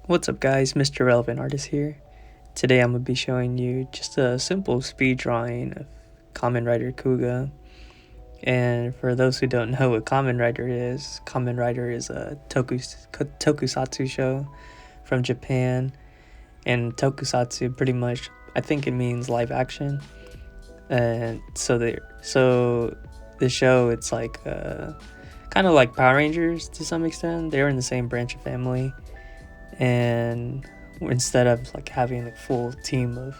What's up guys, Mr.Irrelevant artist here. Today I'm going to be showing you just a simple speed drawing of Kamen Rider Kuuga. And for those who don't know what Kamen Rider is a tokusatsu show from Japan. And tokusatsu pretty much, I think it means live action. And so the show, it's like kind of like Power Rangers to some extent. They're in the same branch of family. And instead of like having a full team of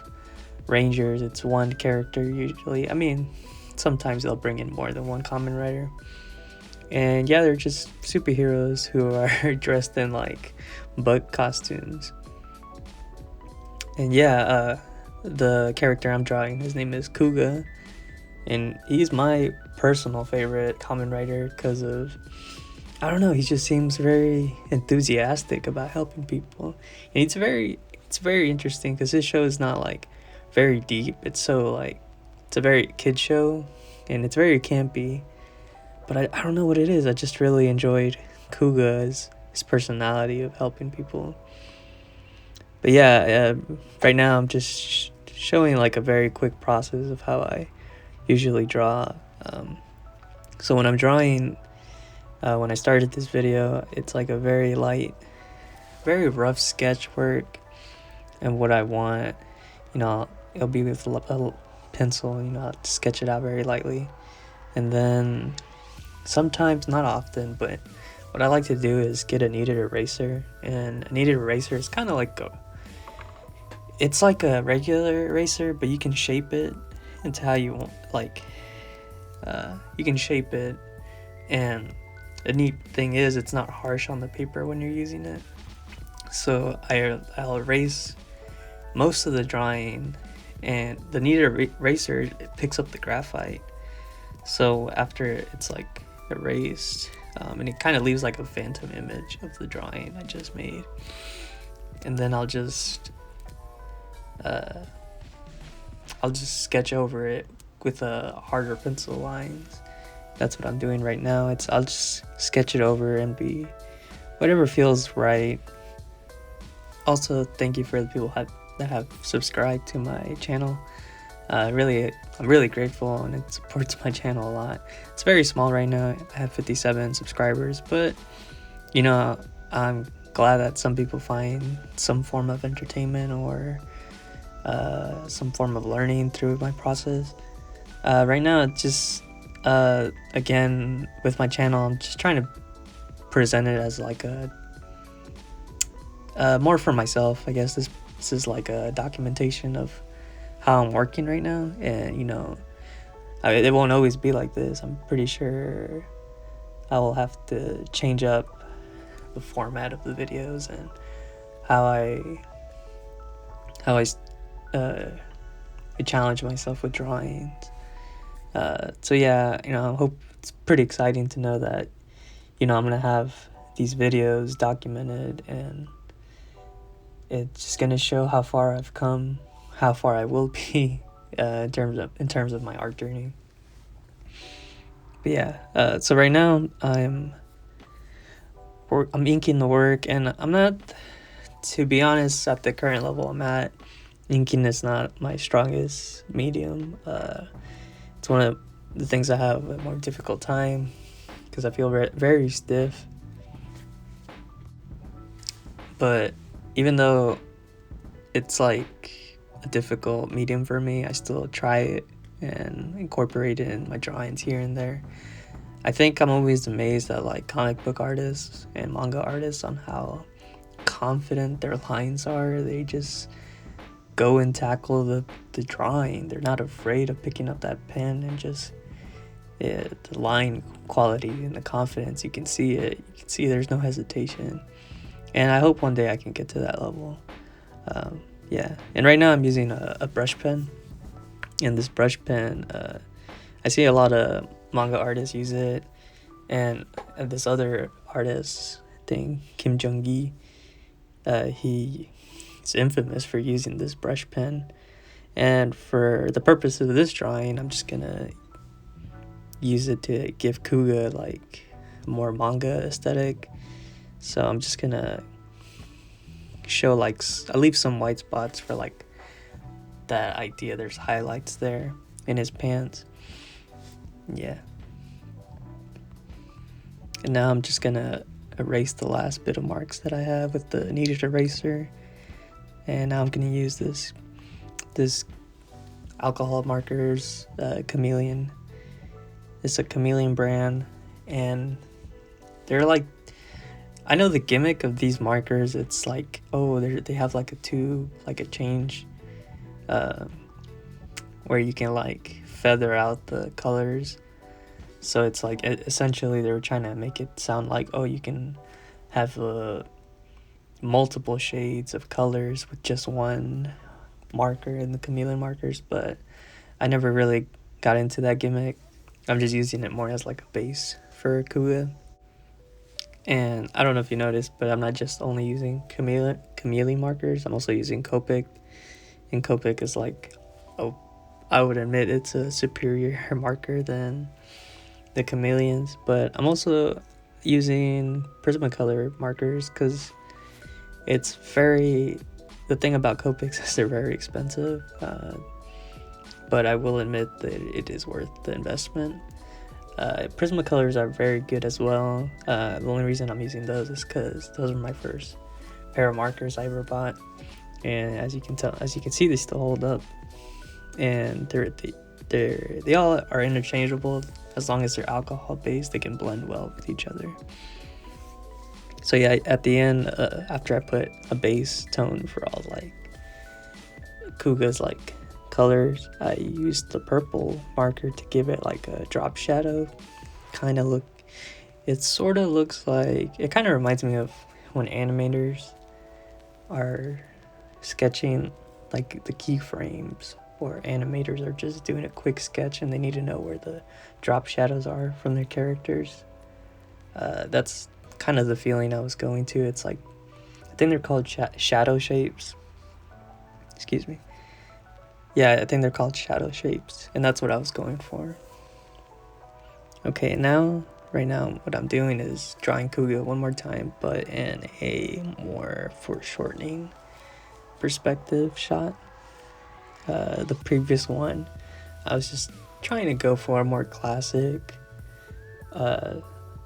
rangers, it's one character usually. I mean, sometimes they'll bring in more than one Kamen Rider. And yeah, they're just superheroes who are dressed in like bug costumes. And yeah, the character I'm drawing, his name is Kuuga, and he's my personal favorite Kamen Rider because of, I don't know, he just seems very enthusiastic about helping people. And it's very interesting because this show is not like very deep. It's a very kid show and it's very campy. But I don't know what it is. I just really enjoyed Kuuga's his personality of helping people. But yeah, right now I'm just showing like a very quick process of how I usually draw. So when I'm drawing, when I started this video, it's like a very light, very rough sketch work, and what I want, it'll be with a pencil, I'll sketch it out very lightly, and then sometimes, not often, but what I like to do is get a kneaded eraser, and a kneaded eraser is kind of like it's like a regular eraser, but you can shape it into how you want, you can shape it, and the neat thing is it's not harsh on the paper when you're using it. So I'll erase most of the drawing, and the kneaded eraser, it picks up the graphite. So after it's like erased, and it kind of leaves like a phantom image of the drawing I just made. And then I'll just sketch over it with harder pencil lines. That's what I'm doing right now. I'll just sketch it over and be whatever feels right. Also, thank you for the people that have subscribed to my channel. I'm really grateful, and it supports my channel a lot. It's very small right now. I have 57 subscribers, but I'm glad that some people find some form of entertainment or some form of learning through my process. Right now, it's just again, with my channel, I'm just trying to present it as like a more for myself. I guess this is like a documentation of how I'm working right now, and it won't always be like this. I'm pretty sure I will have to change up the format of the videos and how I challenge myself with drawings. So yeah, I hope it's pretty exciting to know that, I'm gonna have these videos documented, and it's just gonna show how far I've come, how far I will be, in terms of my art journey. But yeah, so right now I'm inking the work, and I'm not, to be honest, at the current level I'm at, inking is not my strongest medium. It's one of the things I have a more difficult time because I feel very stiff. But even though it's like a difficult medium for me, I still try it and incorporate it in my drawings here and there. I think I'm always amazed at like comic book artists and manga artists on how confident their lines are. They just go and tackle the drawing. They're not afraid of picking up that pen and just the line quality and the confidence. You can see it. You can see there's no hesitation. And I hope one day I can get to that level. Yeah. And right now I'm using a brush pen. And this brush pen, I see a lot of manga artists use it. And this other artist thing, Kim Jung-gi, he's infamous for using this brush pen, and for the purpose of this drawing I'm just gonna use it to give Kuuga like more manga aesthetic. So I'm just gonna show like I leave some white spots for like that idea there's highlights there in his pants. Yeah. And now I'm just gonna erase the last bit of marks that I have with the kneaded eraser. And now I'm gonna use this alcohol markers, Chameleon. It's a Chameleon brand, and they're like, I know the gimmick of these markers. It's like, oh, they have like a tube, like a change, where you can like feather out the colors. So it's like, essentially they were trying to make it sound like, oh, you can have multiple shades of colors with just one marker in the Chameleon markers, but I never really got into that gimmick. I'm just using it more as like a base for Kuuga. And I don't know if you noticed, but I'm not just only using Chameleon markers, I'm also using Copic. And Copic is like, oh, I would admit it's a superior marker than the Chameleons, but I'm also using Prismacolor markers because it's the thing about Copics is they're very expensive, but I will admit that it is worth the investment. Prismacolors are very good as well. The only reason I'm using those is because those are my first pair of markers I ever bought, and as you can see, they still hold up, and they all are interchangeable. As long as they're alcohol based, they can blend well with each other. So yeah, at the end, after I put a base tone for all like Kuuga's like colors, I used the purple marker to give it like a drop shadow kind of look. It sort of looks like, it kind of reminds me of when animators are sketching like the keyframes, or animators are just doing a quick sketch and they need to know where the drop shadows are from their characters. That's kind of the feeling I was going to. It's like, I think they're called shadow shapes. Excuse me. Yeah, I think they're called shadow shapes, and that's what I was going for. Okay, right now, what I'm doing is drawing Kuuga one more time, but in a more foreshortening perspective shot. The previous one, I was just trying to go for a more classic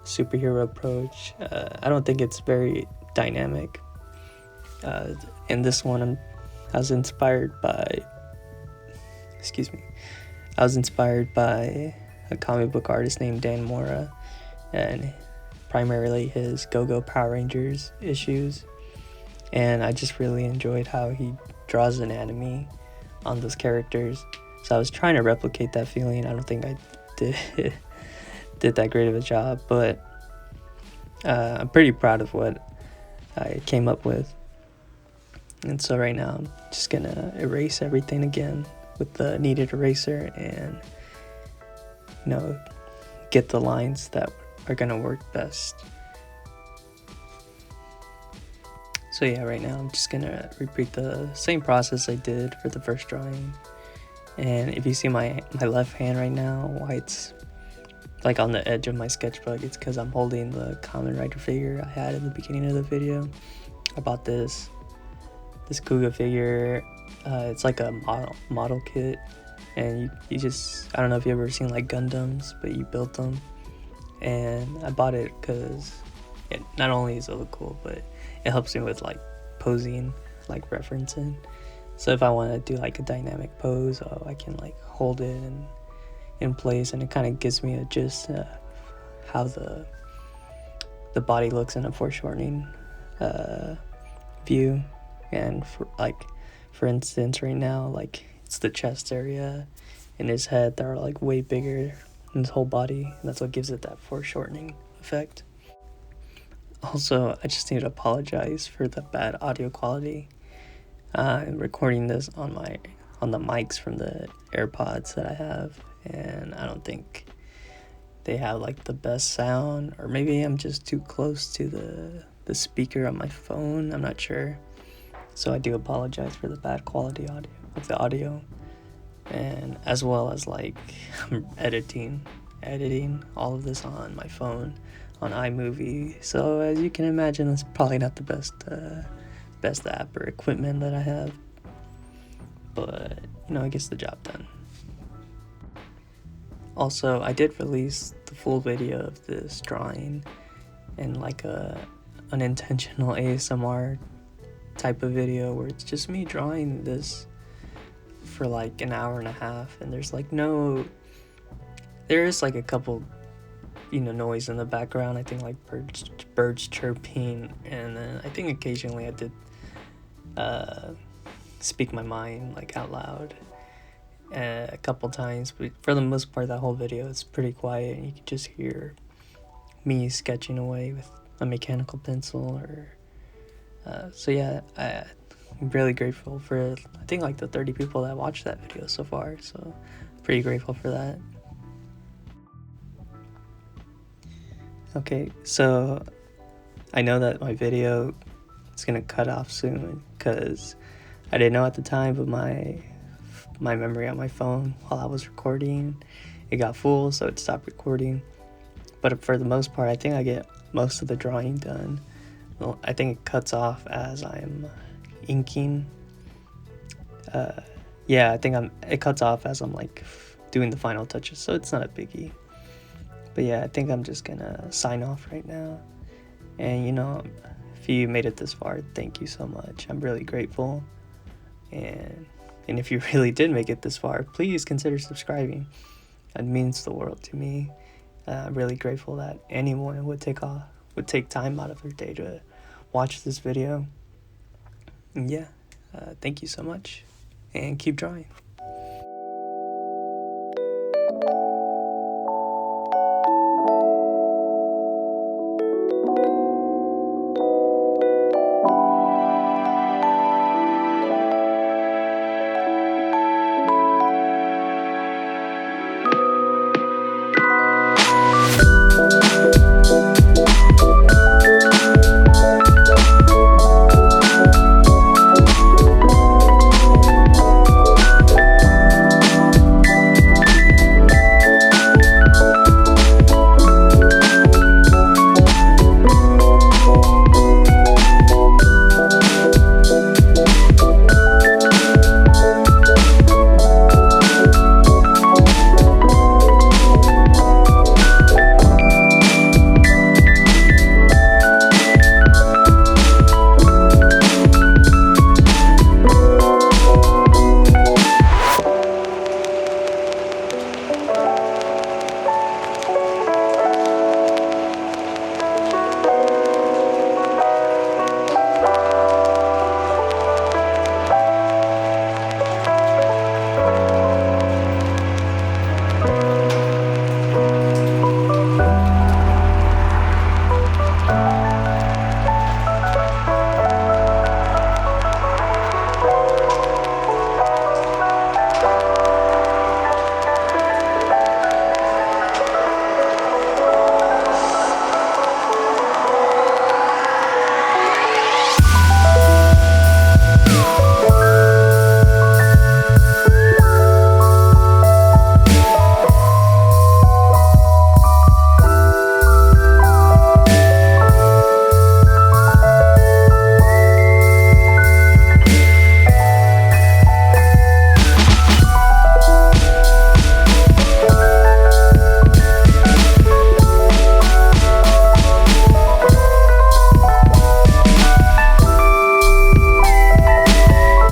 superhero approach. I don't think it's very dynamic. In this one, I was inspired by a comic book artist named Dan Mora, and primarily his Go-Go Power Rangers issues. And I just really enjoyed how he draws anatomy on those characters. So I was trying to replicate that feeling. I don't think I did that great of a job, but I'm pretty proud of what I came up with. And so right now I'm just gonna erase everything again with the kneaded eraser, and get the lines that are gonna work best. So yeah, right now I'm just gonna repeat the same process I did for the first drawing. And if you see my left hand right now, why it's like on the edge of my sketchbook, it's because I'm holding the Kamen Rider figure I had in the beginning of the video. I bought this Kuuga figure. It's like a model kit, and you just, I don't know if you ever seen like Gundams, but you built them. And I bought it because not only does it look cool, but it helps me with like posing, like referencing. So if I want to do like a dynamic pose, I can like hold it in place, and it kind of gives me a gist of how the body looks in a foreshortening view. And for instance, right now, like it's the chest area and his head that are like way bigger than his whole body, and that's what gives it that foreshortening effect. Also, I just need to apologize for the bad audio quality. I'm recording this on the mics from the AirPods that I have, and I don't think they have like the best sound, or maybe I'm just too close to the speaker on my phone. I'm not sure. So I do apologize for the bad quality of the audio, and as well as like I'm editing all of this on my phone on iMovie. So as you can imagine, it's probably not the best app or equipment that I have, but it gets the job done. Also, I did release the full video of this drawing and like a unintentional ASMR type of video where it's just me drawing this for like an hour and a half, and there is like a couple noise in the background. I think like birds chirping, and then I think occasionally I did speak my mind like out loud a couple times, but for the most part that whole video is pretty quiet, and you can just hear me sketching away with a mechanical pencil. So yeah, I'm really grateful for I think like the 30 people that watched that video so far, so pretty grateful for that. Okay, so I know that my video is gonna cut off soon because I didn't know at the time, but my memory on my phone while I was recording, it got full, so it stopped recording. But for the most part, I think I get most of the drawing done. Well, I think it cuts off as I'm inking. Yeah, I think it cuts off as I'm like doing the final touches, so it's not a biggie. But yeah, I think I'm just gonna sign off right now. And if you made it this far, thank you so much. I'm really grateful. And if you really did make it this far, please consider subscribing. It means the world to me. I'm really grateful that anyone would take time out of their day to watch this video. And yeah, thank you so much, and keep drawing.